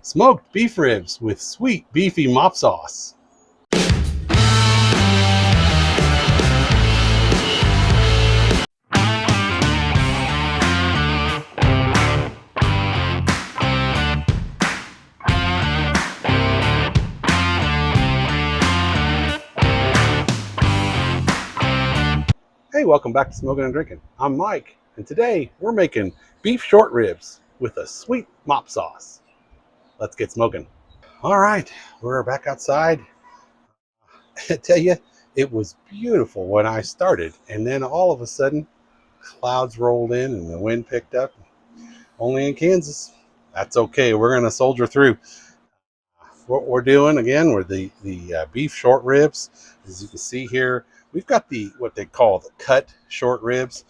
smoked beef ribs with sweet beefy mop sauce. Hey, welcome back to Smokin and Drinkin. I'm Mike, and today we're making beef short ribs with a sweet mop sauce. Let's get smoking. All right, we're back outside. I tell you, it was beautiful when I started, and then all of a sudden, clouds rolled in and the wind picked up. Only in Kansas. That's okay. We're going to soldier through. What we're doing again, we're the beef short ribs. As you can see here, we've got what they call the cut short ribs.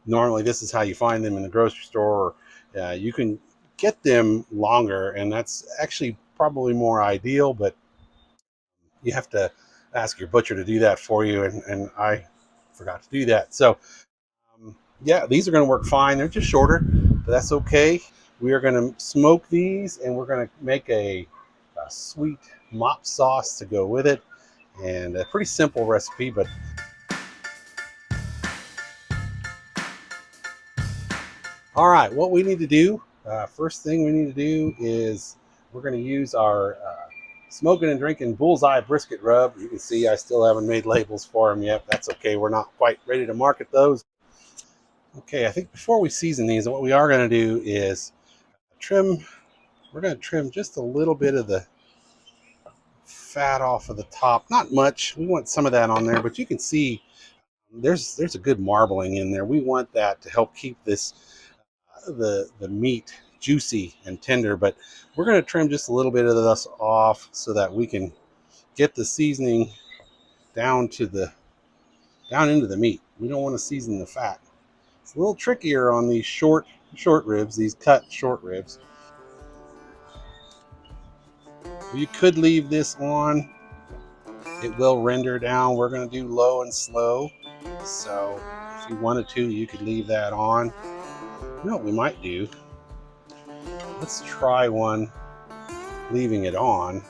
Normally, this is how you find them in the grocery store. You can get them longer, and that's actually probably more ideal, but you have to ask your butcher to do that for you, and I forgot to do that. So, yeah, these are going to work fine. They're just shorter, but that's okay. We are going to smoke these, and we're going to make a sweet mop sauce to go with it, and a pretty simple recipe, but all right, what we need to do, first thing we need to do is we're going to use our Smokin and Drinkin bullseye brisket rub. You can see I still haven't made labels for them yet. That's okay. We're not quite ready to market those. Okay, I think before we season these, what we are going to do is trim. We're going to trim just a little bit of the fat off of the top. Not much. We want some of that on there, but you can see there's a good marbling in there. We want that to help keep this the meat juicy and tender, but we're going to trim just a little bit of this off so that we can get the seasoning down into the meat. We don't want to season the fat. It's a little trickier on these short ribs, these cut short ribs. You could leave this on. It will render down. We're going to do low and slow. So if you wanted to, you could leave that on. You know what we might do? Let's try one leaving it on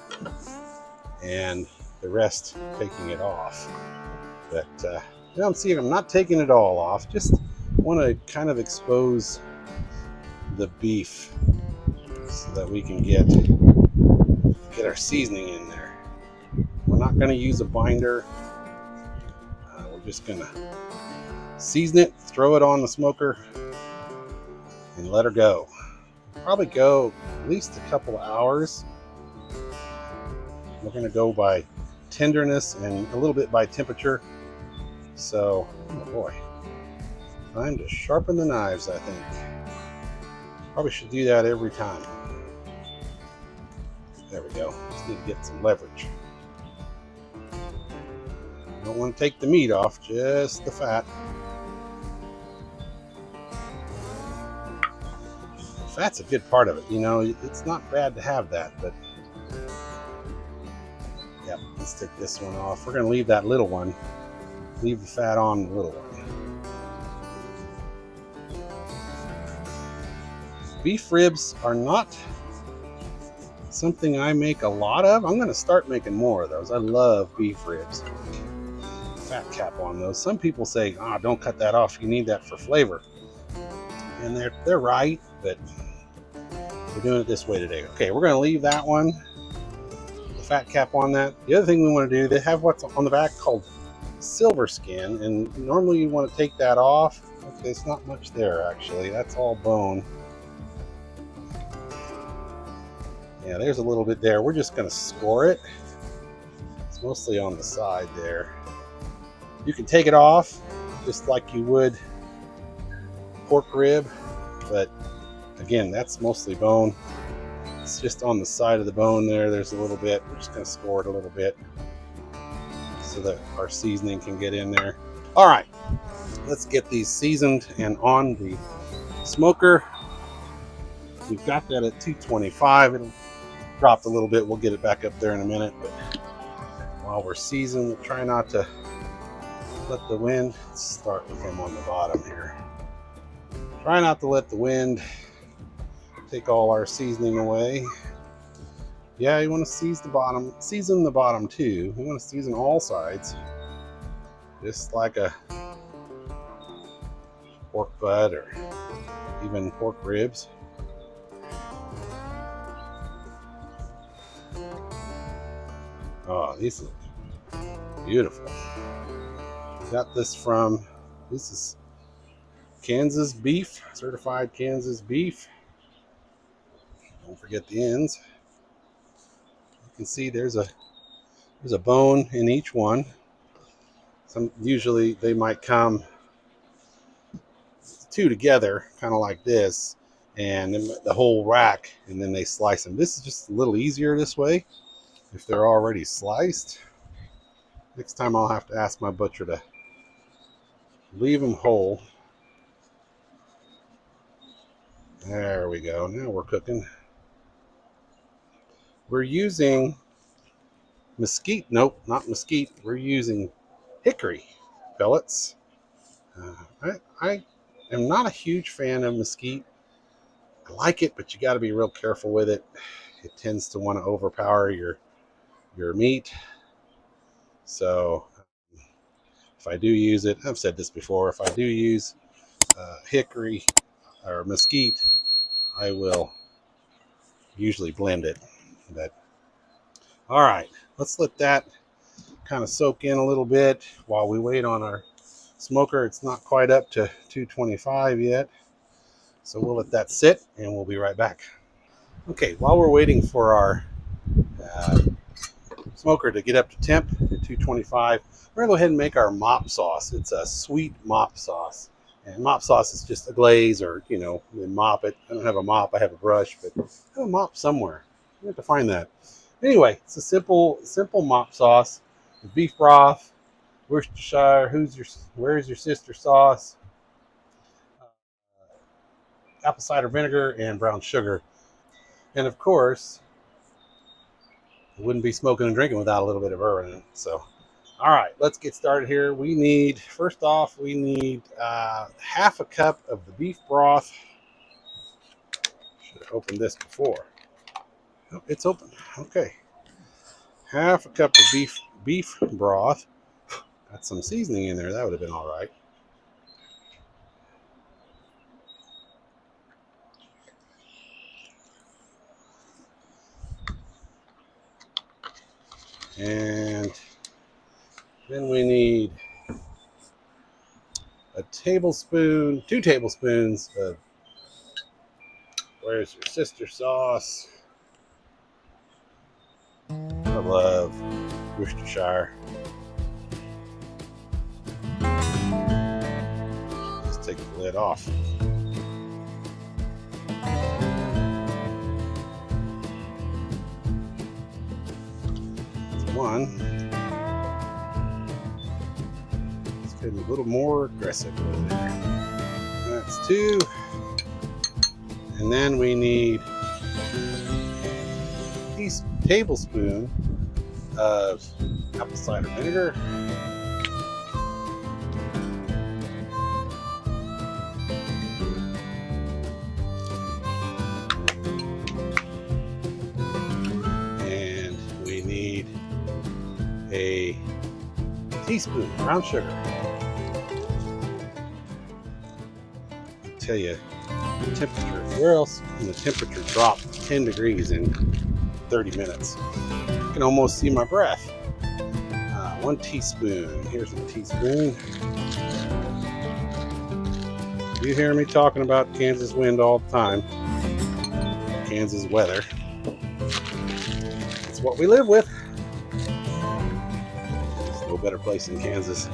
and the rest taking it off. But I'm not taking it all off. Just want to kind of expose the beef so that we can get our seasoning in there. We're not going to use a binder. We're just going to season it, throw it on the smoker, and let her go. Probably go at least a couple of hours. We're going to go by tenderness and a little bit by temperature. So, oh boy, time to sharpen the knives, I think. Probably should do that every time. There we go. Just need to get some leverage. Don't want to take the meat off, just the fat. Fat's a good part of it, you know. It's not bad to have that, but yeah, let's take this one off. We're going to leave that little one. Leave the fat on the little one. Beef ribs are not something I make a lot of. I'm going to start making more of those. I love beef ribs. Fat cap on those. Some people say, don't cut that off. You need that for flavor. And they're right, but we're doing it this way today. Okay, we're going to leave that one, the fat cap on that. The other thing we want to do, they have what's on the back called silver skin, and normally you want to take that off. Okay, it's not much there actually. That's all bone. Yeah, there's a little bit there. We're just going to score it. It's mostly on the side there. You can take it off just like you would pork rib, but again, that's mostly bone. It's just on the side of the bone there. There's a little bit. We're just going to score it a little bit so that our seasoning can get in there. All right, let's get these seasoned and on the smoker. We've got that at 225. It'll drop a little bit. We'll get it back up there in a minute. But while we're seasoned, we'll try not to let the wind, let's start with him on the bottom here. Try not to let the wind take all our seasoning away. Yeah, you want to season the bottom too. You want to season all sides, just like a pork butt or even pork ribs. Oh, these look beautiful. Got this is Kansas beef, certified Kansas beef. Don't forget the ends. You can see there's a bone in each one. Usually they might come two together, kind of like this, and then the whole rack, and then they slice them. This is just a little easier this way if they're already sliced. Next time I'll have to ask my butcher to leave them whole. There we go. Now we're cooking. We're using mesquite. Nope, not mesquite. We're using hickory pellets. I am not a huge fan of mesquite. I like it, but you got to be real careful with it. It tends to want to overpower your meat. So if I do use it, I've said this before, if I do use hickory or mesquite, I will usually blend it. But all right, let's let that kind of soak in a little bit while we wait on our smoker. It's not quite up to 225 yet, so we'll let that sit and we'll be right back. Okay, while we're waiting for our smoker to get up to temp at 225, we're gonna go ahead and make our mop sauce. It's a sweet mop sauce, and mop sauce is just a glaze, or mop it. I don't have a mop, I have a brush, but I have a mop somewhere. You have to find that. Anyway, it's a simple mop sauce with beef broth, Worcestershire, where's your sister sauce, apple cider vinegar, and brown sugar. And of course, it wouldn't be smoking and drinking without a little bit of bourbon in it. So, all right, let's get started here. First off, we need half a cup of the beef broth. Should have opened this before. Oh, it's open. Okay. Half a cup of beef broth. Got some seasoning in there. That would have been all right. And then we need two tablespoons of where's your sister sauce. I love Worcestershire. Let's take the lid off. That's one. Let's get a little more aggressive with it. That's two. And then we need a tablespoon of apple cider vinegar. And we need a teaspoon of brown sugar. I tell you, the temperature, where else can the temperature drop 10 degrees in 30 minutes? I can almost see my breath. 1 teaspoon. Here's a teaspoon. You hear me talking about Kansas wind all the time. Kansas weather. It's what we live with. There's no better place in Kansas.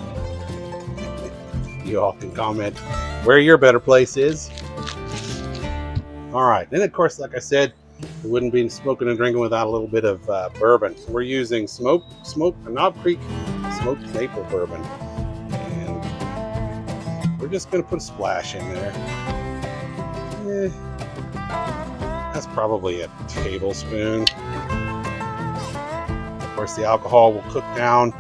You all can comment where your better place is. All right, then of course, like I said, we wouldn't be smoking and drinking without a little bit of bourbon. We're using Knob Creek smoked maple bourbon, and we're just gonna put a splash in there. That's probably a tablespoon. Of course, the alcohol will cook down.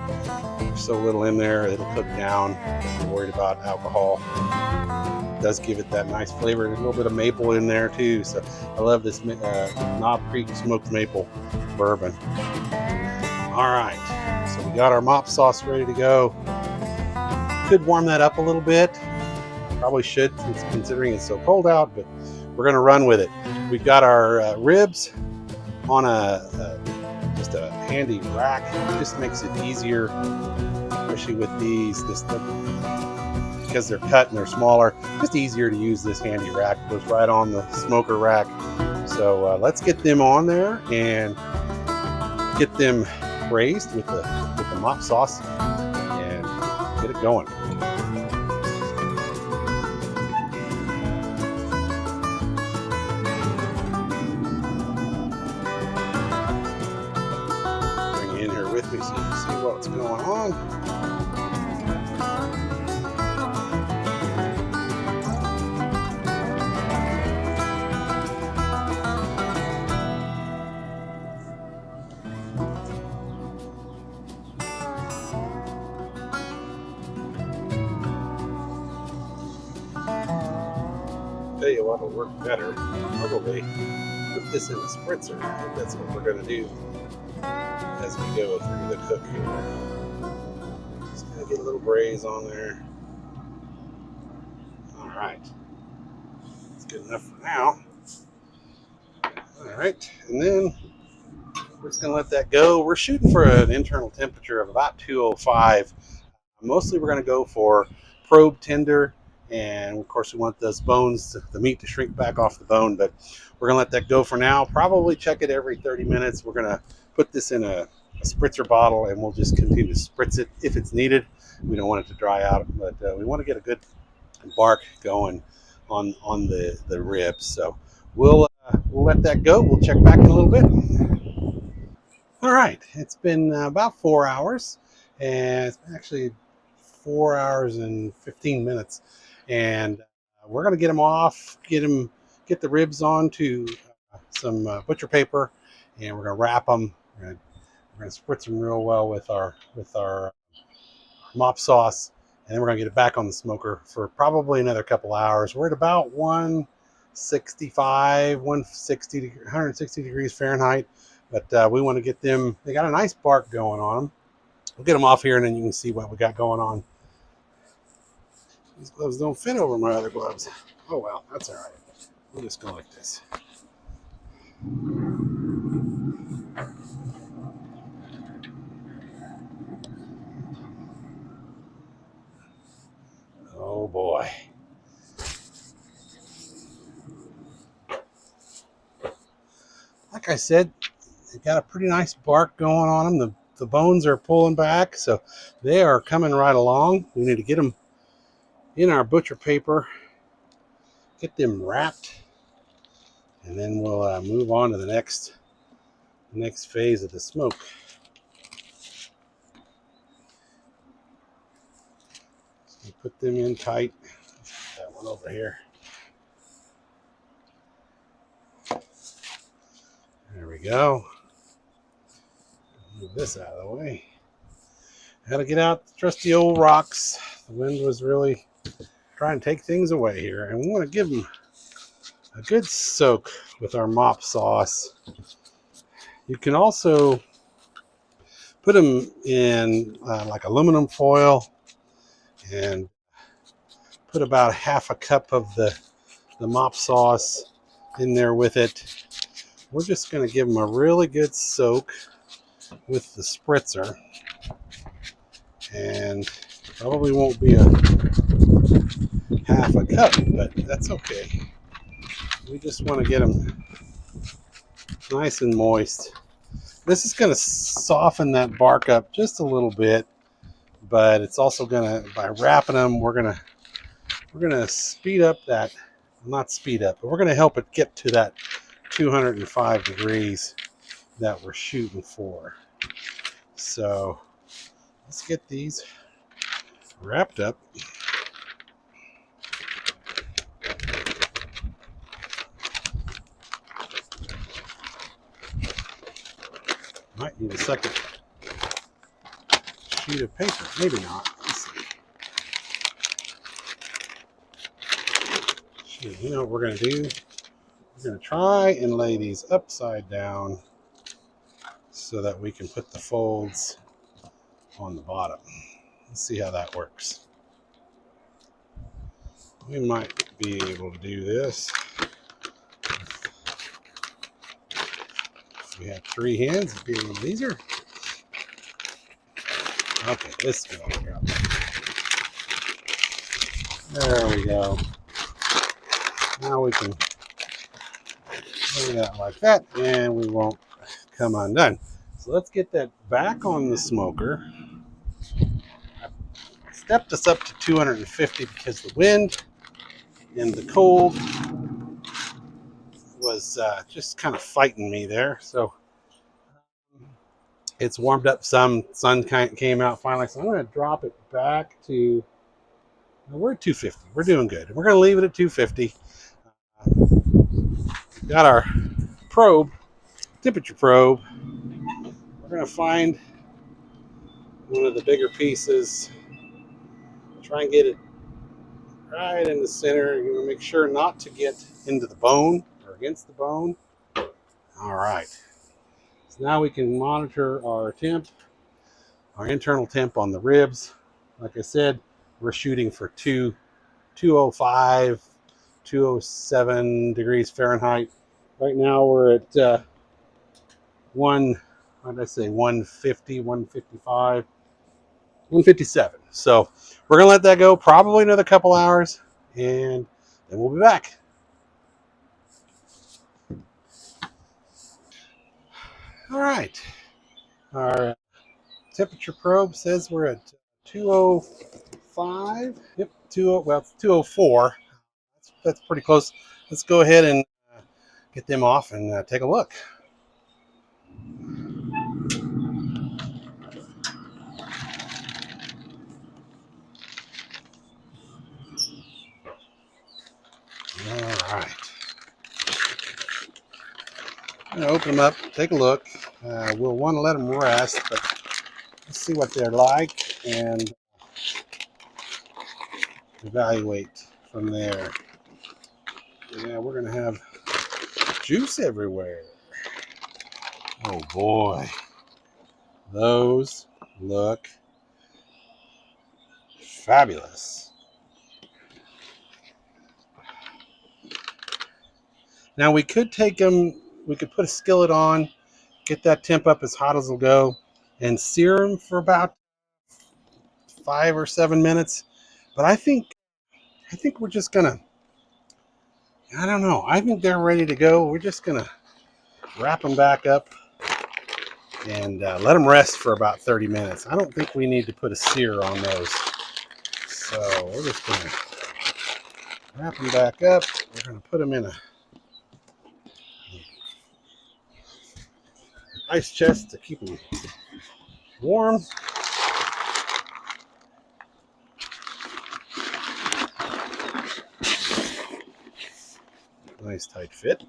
There's so little in there, it'll cook down. I'm worried about alcohol. does give it that nice flavor. There's a little bit of maple in there too. So I love this Knob Creek smoked maple bourbon. All right, so we got our mop sauce ready to go. Could warm that up a little bit. Probably should, considering it's so cold out, but we're gonna run with it. We've got our ribs on just a handy rack. It just makes it easier, especially with these, because they're cut and they're smaller, just easier to use this handy rack. It goes right on the smoker rack. So let's get them on there and get them braised with the mop sauce and get it going. Bring you in here with me so you can see what's going on. Tell you what will work better, probably put this in a spritzer. I think that's what we're going to do as we go through the cook here. Just going to get a little braise on there. All right, that's good enough for now. All right, and then we're just going to let that go. We're shooting for an internal temperature of about 205. Mostly we're going to go for probe tender. And of course we want those bones, the meat to shrink back off the bone, but we're gonna let that go for now. Probably check it every 30 minutes. We're gonna put this in a spritzer bottle and we'll just continue to spritz it if it's needed. We don't want it to dry out, but we want to get a good bark going on the ribs. So we'll let that go. We'll check back in a little bit. All right, it's been about 4 hours, and it's actually 4 hours and 15 minutes, and we're going to get them off, get the ribs onto some butcher paper, and we're going to wrap them. We're going to spritz them real well with our mop sauce, and then we're going to get it back on the smoker for probably another couple hours. We're at about 160 degrees Fahrenheit, but we want to get them. They got a nice bark going on them. We'll get them off here, and then you can see what we got going on. These gloves don't fit over my other gloves. Oh well, that's all right. We'll just go like this. Oh boy. Like I said, they got a pretty nice bark going on them. The bones are pulling back, so they are coming right along. We need to get them in our butcher paper, get them wrapped, and then we'll move on to the next phase of the smoke. So put them in tight. Let's put that one over here. There we go. Move this out of the way. Had to get out the trusty old rocks. The wind was really trying to take things away here, and we want to give them a good soak with our mop sauce. You can also put them in like aluminum foil and put about half a cup of the mop sauce in there with it. We're just going to give them a really good soak with the spritzer, and probably won't be a half a cup, but that's okay. We just want to get them nice and moist. This is going to soften that bark up just a little bit, but it's also going to, by wrapping them, we're going to speed up that, not speed up, but we're going to help it get to that 205 degrees that we're shooting for. So let's get these wrapped up. Might need a second sheet of paper, maybe not. Let's see. You know what we're going to do? We're going to try and lay these upside down so that we can put the folds on the bottom. Let's see how that works. We might be able to do this. If we have three hands, it'd be a little easier. Okay, this is going to work out. There we go. Now we can lay that like that, and we won't come undone. So let's get that back on the smoker. I stepped us up to 250 because the wind and the cold was just kind of fighting me there. So it's warmed up some. Sun came out finally. So I'm going to drop it back to, we're at 250. We're doing good. We're going to leave it at 250. Got our probe, temperature probe. We're going to find one of the bigger pieces. Try and get it right in the center. You want to make sure not to get into the bone or against the bone. All right. So now we can monitor our temp, our internal temp on the ribs. Like I said, we're shooting for 205, 207 degrees Fahrenheit. Right now we're at what did I say, 150, 155, 157. So we're going to let that go probably another couple hours, and then we'll be back. All right. Our temperature probe says we're at 205. Yep, 204. That's pretty close. Let's go ahead and get them off and take a look. All right. I'm going to open them up, take a look. We'll want to let them rest, but let's see what they're like and evaluate from there. Yeah, we're going to have juice everywhere. Oh boy. Those look fabulous. Now we could take them, we could put a skillet on, get that temp up as hot as it'll go, and sear them for about 5 or 7 minutes. But I think we're just gonna, I don't know. I think they're ready to go. We're just gonna wrap them back up and let them rest for about 30 minutes. I don't think we need to put a sear on those. So we're just gonna wrap them back up. We're gonna put them in a ice chest to keep them warm. Nice tight fit.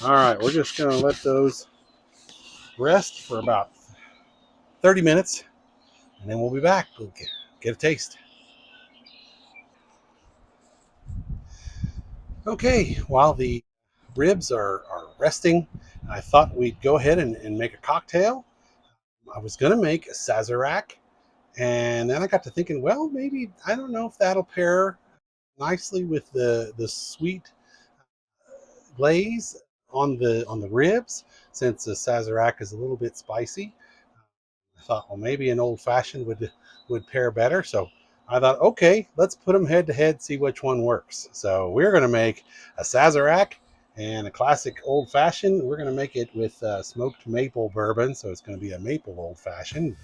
All right, we're just gonna let those rest for about 30 minutes, and then we'll be back. We'll get a taste. Okay, while the ribs are resting, I thought we'd go ahead and make a cocktail. I was going to make a Sazerac, and then I got to thinking, well, maybe, I don't know if that'll pair nicely with the sweet glaze on the ribs, since the Sazerac is a little bit spicy. I thought, well, maybe an old fashioned would pair better. So I thought, okay, let's put them head to head, see which one works. So we're going to make a Sazerac and a classic old fashioned. We're going to make it with smoked maple bourbon. So it's going to be a maple old fashioned.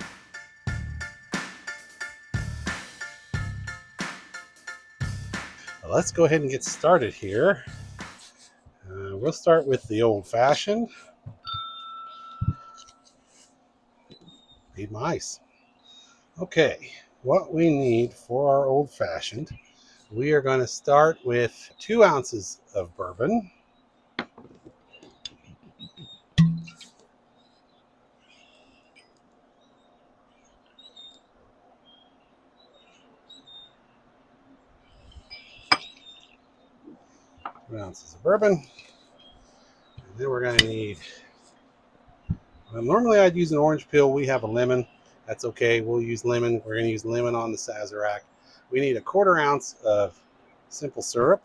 Let's go ahead and get started here. We'll start with the old fashioned. Need my ice. Okay, what we need for our old fashioned, we are going to start with 2 ounces of bourbon. ounces of bourbon. And then we're going to need, normally I'd use an orange peel. We have a lemon. That's okay. We'll use lemon. We're going to use lemon on the Sazerac. We need a 1/4 ounce of simple syrup.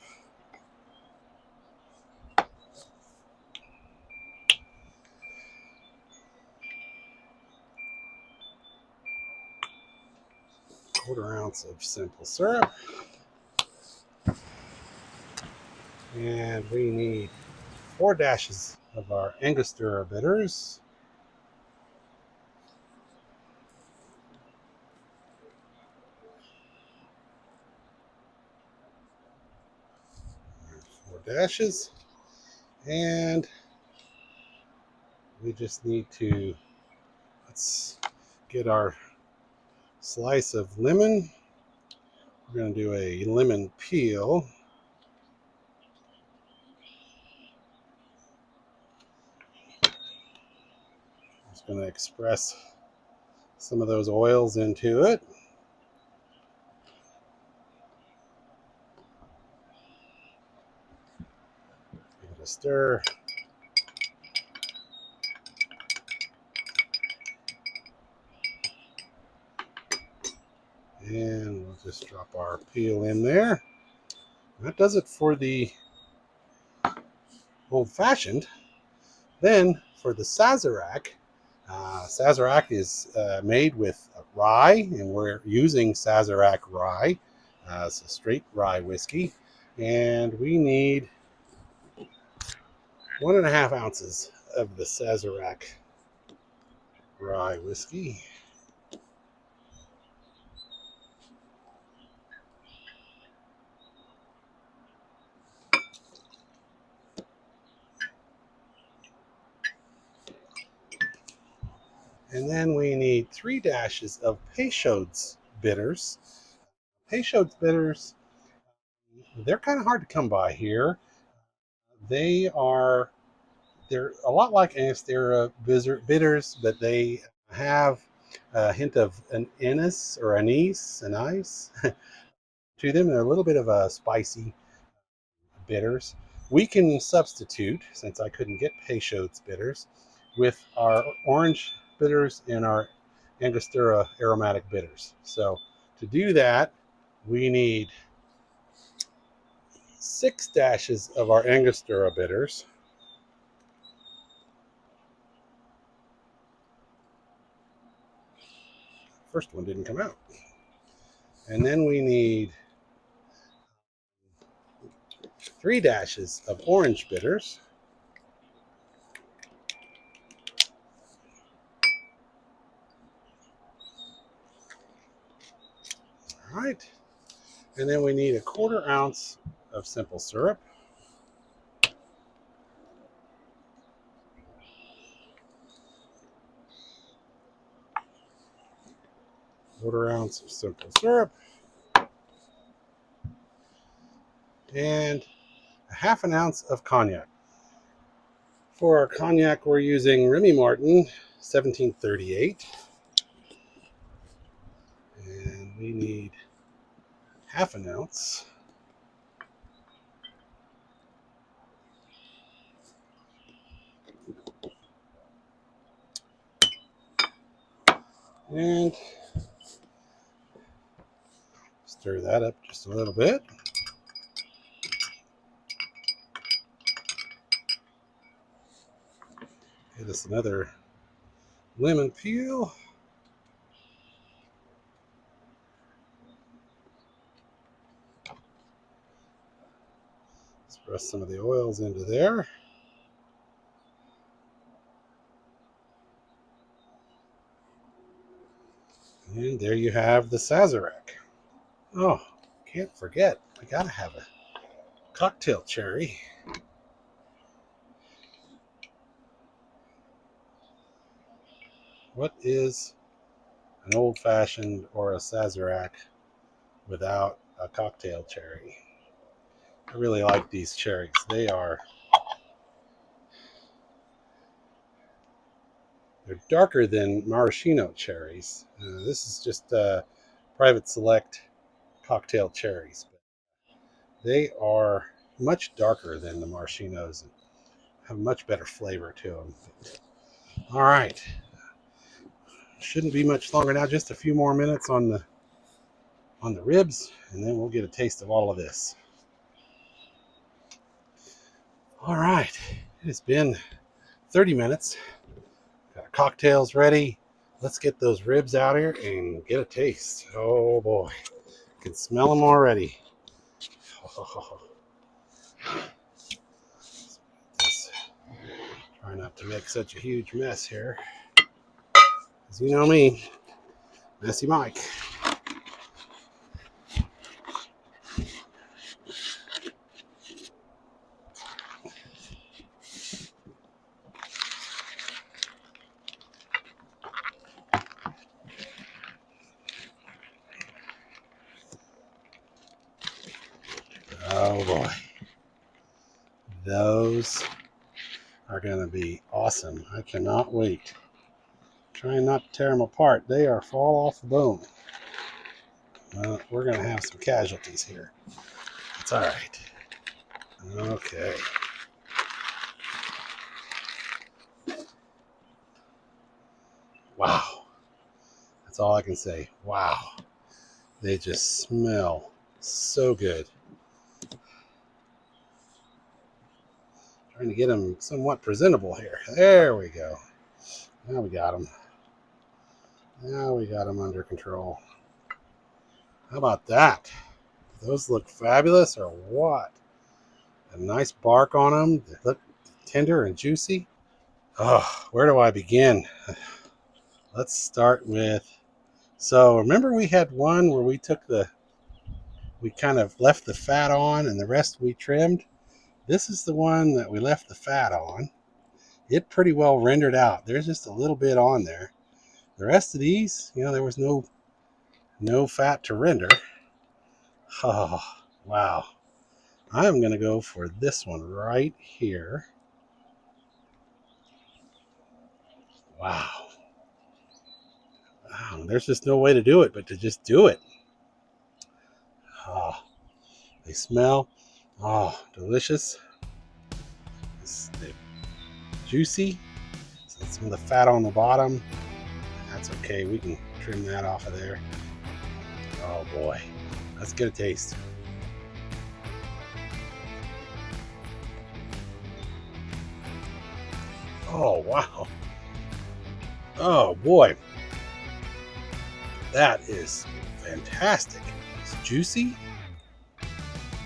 Quarter ounce of simple syrup. And we need 4 dashes of our Angostura bitters. Dashes, and we just need to, let's get our slice of lemon. We're going to do a lemon peel. Just going to express some of those oils into it. Give it a stir. And we'll just drop our peel in there. That does it for the old-fashioned. Then for the Sazerac, Sazerac is made with rye, and we're using Sazerac rye. It's a straight rye whiskey. And we need 1.5 ounces of the Sazerac rye whiskey. And then we need 3 dashes of Peychaud's bitters. Peychaud's bitters, they're kind of hard to come by here. They're a lot like Angostura bitters, but they have a hint of an anise to them. They're a little bit of a spicy bitters. We can substitute, since I couldn't get Peychaud's bitters, with our orange bitters and our Angostura aromatic bitters. So to do that, we need 6 dashes of our Angostura bitters. First one didn't come out. And then we need 3 dashes of orange bitters. All right. And then we need a 1/4 ounce of simple syrup. Quarter ounce of simple syrup. And a 1/2 ounce of cognac. For our cognac, we're using Remy Martin 1738. And we need 1/2 ounce. And stir that up just a little bit. Get us another lemon peel. Let's press some of the oils into there. And there you have the Sazerac. Oh, can't forget, I gotta have a cocktail cherry. What is an old-fashioned or a Sazerac without a cocktail cherry? I really like these cherries. They're darker than maraschino cherries. This is just private select cocktail cherries. But they are much darker than the maraschinos and have much better flavor to them. All right, shouldn't be much longer now. Just a few more minutes on the ribs, and then we'll get a taste of all of this. All right, it has been 30 minutes. Got our cocktails ready. Let's get those ribs out here and get a taste. Oh boy, I can smell them already. Oh. Try not to make such a huge mess here. As you know me, Messy Mike. Oh boy, those are going to be awesome. I cannot wait. Trying not to tear them apart. They are fall off the bone. Well, we're going to have some casualties here. It's all right. Okay. Wow. That's all I can say. Wow. They just smell so good. Trying to get them somewhat presentable here. There we go. Now we got them. Now we got them under control. How about that? Those look fabulous or what? A nice bark on them. They look tender and juicy. Oh, where do I begin? Let's start with, so remember we had one where we kind of left the fat on and the rest we trimmed. This is the one that we left the fat on. It pretty well rendered out. There's just a little bit on there. The rest of these, there was no fat to render. Oh, wow. I'm going to go for this one right here. Wow. Wow. There's just no way to do it but to just do it. Oh, they smell, delicious. They're juicy. So some of the fat on the bottom. That's okay. We can trim that off of there. Oh boy. Let's get a taste. Oh, wow. Oh, boy. That is fantastic. It's juicy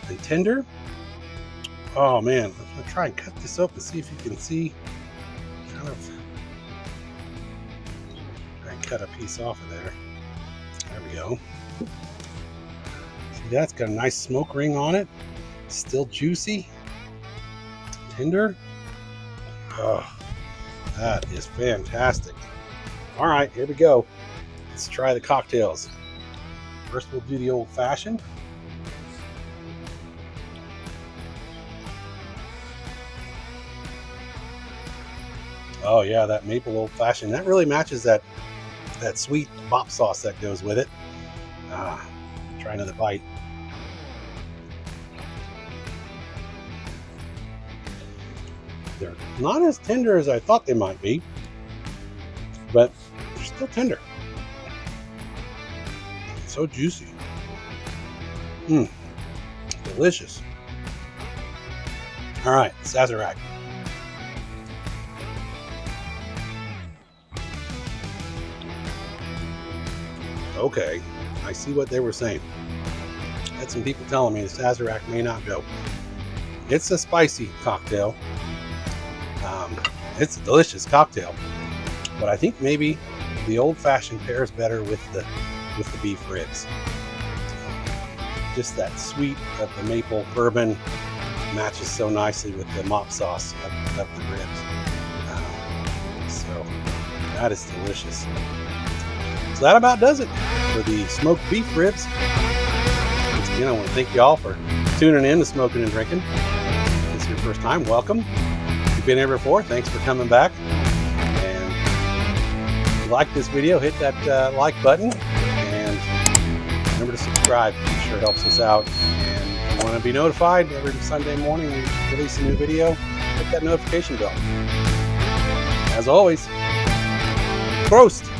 and tender. Oh, man. I'm going to try and cut this open, see if you can see. Kind of. Try and cut a piece off of there. There we go. See, that's got a nice smoke ring on it. Still juicy. Tender. Oh. That is fantastic. All right, here we go. Let's try the cocktails. First, we'll do the old fashioned. Oh yeah, that maple old fashioned. That really matches that sweet mop sauce that goes with it. Try another bite. They're not as tender as I thought they might be, but they're still tender. So juicy. Delicious. All right, Sazerac. Okay, I see what they were saying. I had some people telling me the Sazerac may not go. It's a spicy cocktail. It's a delicious cocktail, but I think maybe the old-fashioned pairs better with the beef ribs. Just that sweet of the maple bourbon matches so nicely with the mop sauce of the ribs. So that is delicious. So that about does it for the smoked beef ribs. Once again, I want to thank you all for tuning in to Smokin and Drinkin. If it's your first time, welcome. If you've been here before, thanks for coming back. And if you like this video, hit that like button and remember to subscribe. It sure helps us out. And if you want Want to be notified every Sunday morning we release a new video? Hit that notification bell. As always, Prost!